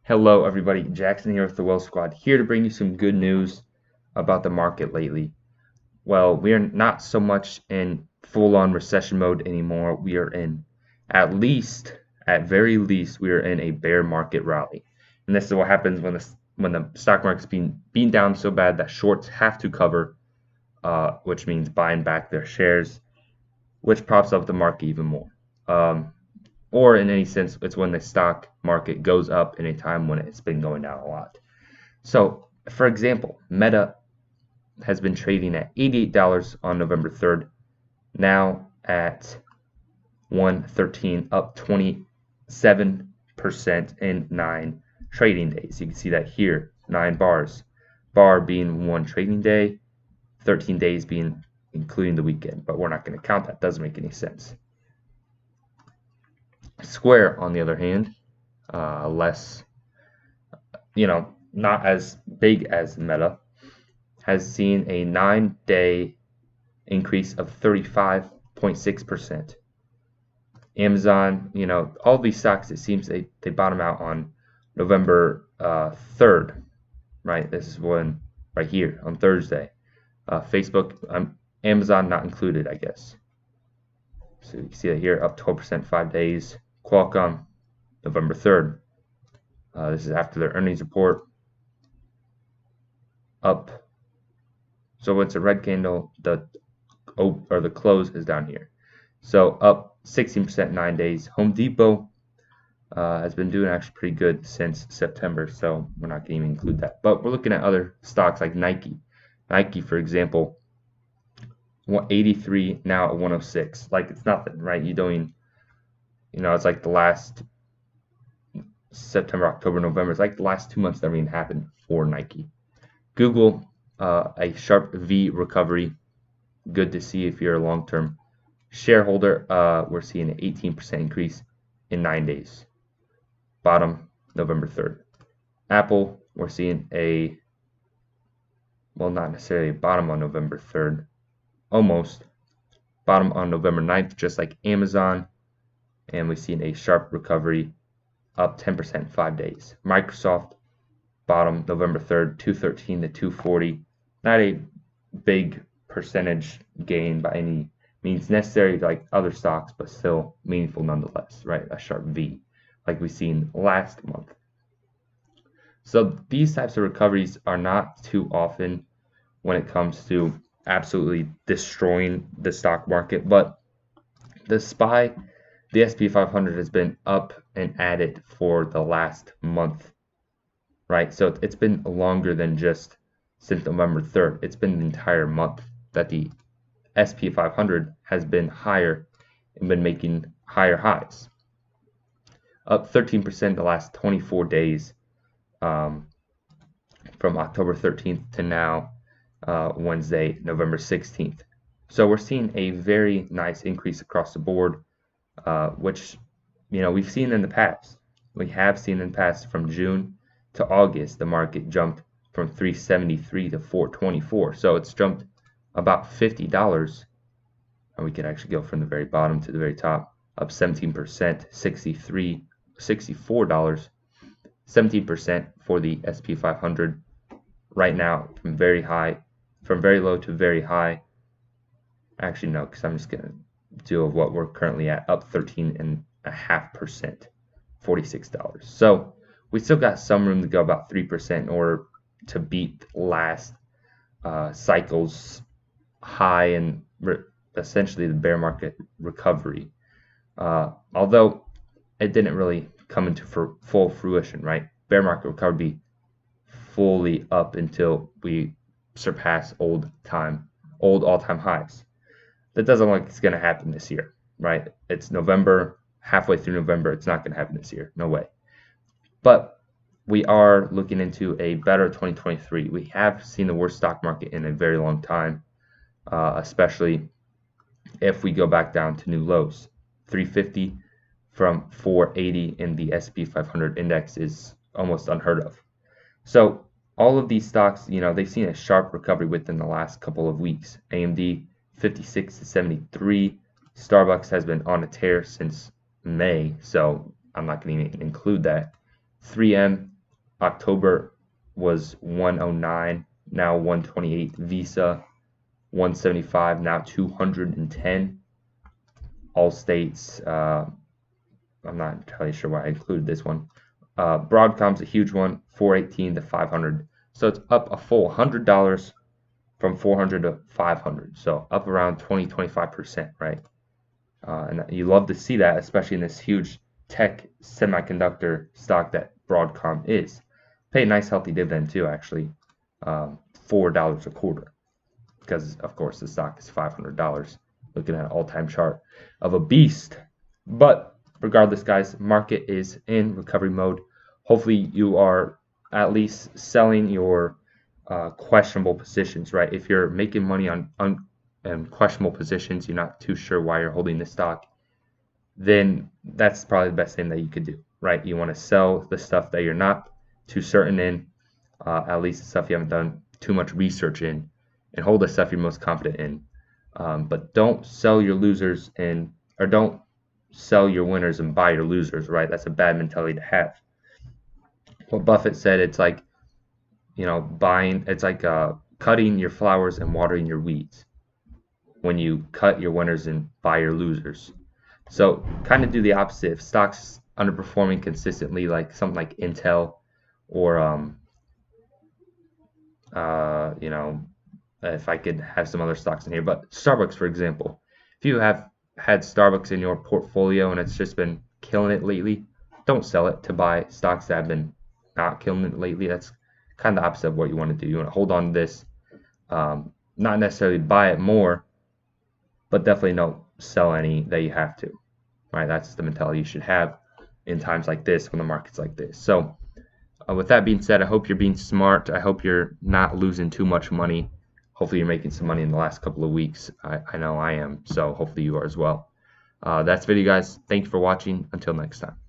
Hello, everybody. Jackson here with the Wealth Squad, here to bring you some good news about the market lately. Well, we are not so much in full-on recession mode anymore. We are in, at very least, we are in a bear market rally. And this is what happens when the stock market's being beaten down so bad that shorts have to cover, which means buying back their shares, which props up the market even more. Um, or in any sense, it's when the stock market goes up in a time when it's been going down a lot. So, for example, Meta has been trading at $88 on November 3rd, now at 113, up 27% in 9 trading days. You can see that here, 9 bars. Bar being 1 trading day, 13 days being including the weekend, but we're not going to count that. Doesn't make any sense. Square, on the other hand, less, not as big as Meta, has seen a 9-day increase of 35.6%. Amazon, all these stocks, it seems they bottom out on November 3rd, right? This is when, right here, on Thursday. Facebook, Amazon not included, I guess. So you can see that here, up 12% 5 days. Qualcomm, November 3rd. This is after their earnings report. Up. So it's a red candle. The close is down here. So up 16% 9 days. Home Depot has been doing actually pretty good since September, so we're not going to even include that. But we're looking at other stocks like Nike. Nike, for example, 183 now at 106. Like, it's nothing, right? You don't even, it's like the last September, October, November. It's like the last 2 months that even happened for Nike. Google, a sharp V recovery. Good to see if you're a long-term shareholder. We're seeing an 18% increase in 9 days. Bottom, November 3rd. Apple, we're seeing not necessarily a bottom on November 3rd. Almost. Bottom on November 9th, just like Amazon. And we've seen a sharp recovery, up 10% 5 days. Microsoft, bottom November 3rd, 213 to 240. Not a big percentage gain by any means necessary like other stocks, but still meaningful nonetheless, right? A sharp V, like we've seen last month. So these types of recoveries are not too often when it comes to absolutely destroying the stock market, but the SP 500 has been up and at it for the last month, right? So it's been longer than just since November 3rd. It's been the entire month that the SP 500 has been higher and been making higher highs. Up 13% the last 24 days, from October 13th to now, Wednesday, November 16th. So we're seeing a very nice increase across the board, which, we've seen in the past. We have seen in the past from June to August, the market jumped from 373 to 424. So it's jumped about $50. And we can actually go from the very bottom to the very top, up 17%, $64, 17% for the SP 500 right now, from very low to very high. Actually, no, because I'm just going to do what we're currently at, up 13.5%, $46. So we still got some room to go, about 3% in order to beat last cycle's high and essentially the bear market recovery. Although it didn't really come into full fruition, right? Bear market recovery be fully up until we surpass old all-time highs. That doesn't look like it's going to happen this year, right? It's November, halfway through November. It's not going to happen this year. No way. But we are looking into a better 2023. We have seen the worst stock market in a very long time, especially if we go back down to new lows. 350 from 480 in the SP 500 index is almost unheard of. So all of these stocks, they've seen a sharp recovery within the last couple of weeks. AMD 56 to 73. Starbucks has been on a tear since May, so I'm not going to even include that. 3M October was 109, now 128. Visa 175, now 210. All states, I'm not entirely sure why I included this one. Broadcom's a huge one, 418 to 500. So it's up a full $100 from 400 to 500. So up around 20-25%, right? And you love to see that, especially in this huge tech semiconductor stock that Broadcom is. Pay a nice healthy dividend too, actually, $4 a quarter, because of course the stock is $500. Looking at an all-time chart of a beast. But regardless, guys, market is in recovery mode. Hopefully you are at least selling your questionable positions, right? If you're making money on questionable positions, you're not too sure why you're holding the stock, then that's probably the best thing that you could do, right? You want to sell the stuff that you're not too certain in, at least the stuff you haven't done too much research in, and hold the stuff you're most confident in. But don't sell your losers or don't sell your winners and buy your losers, right? That's a bad mentality to have. What Buffett said, it's like, it's like cutting your flowers and watering your weeds. When you cut your winners and buy your losers. So kind of do the opposite. If stocks underperforming consistently, like something like Intel, or if I could have some other stocks in here, but Starbucks, for example. If you have had Starbucks in your portfolio and it's just been killing it lately, don't sell it to buy stocks that have been not killing it lately. That's kind of the opposite of what you want to do. You want to hold on to this, not necessarily buy it more, but definitely don't sell any that you have to, right? That's the mentality you should have in times like this, when the market's like this. So with that being said, I hope you're being smart. I hope you're not losing too much money. Hopefully you're making some money in the last couple of weeks. I know I am, so hopefully you are as well. That's the video, guys. Thank you for watching. Until next time.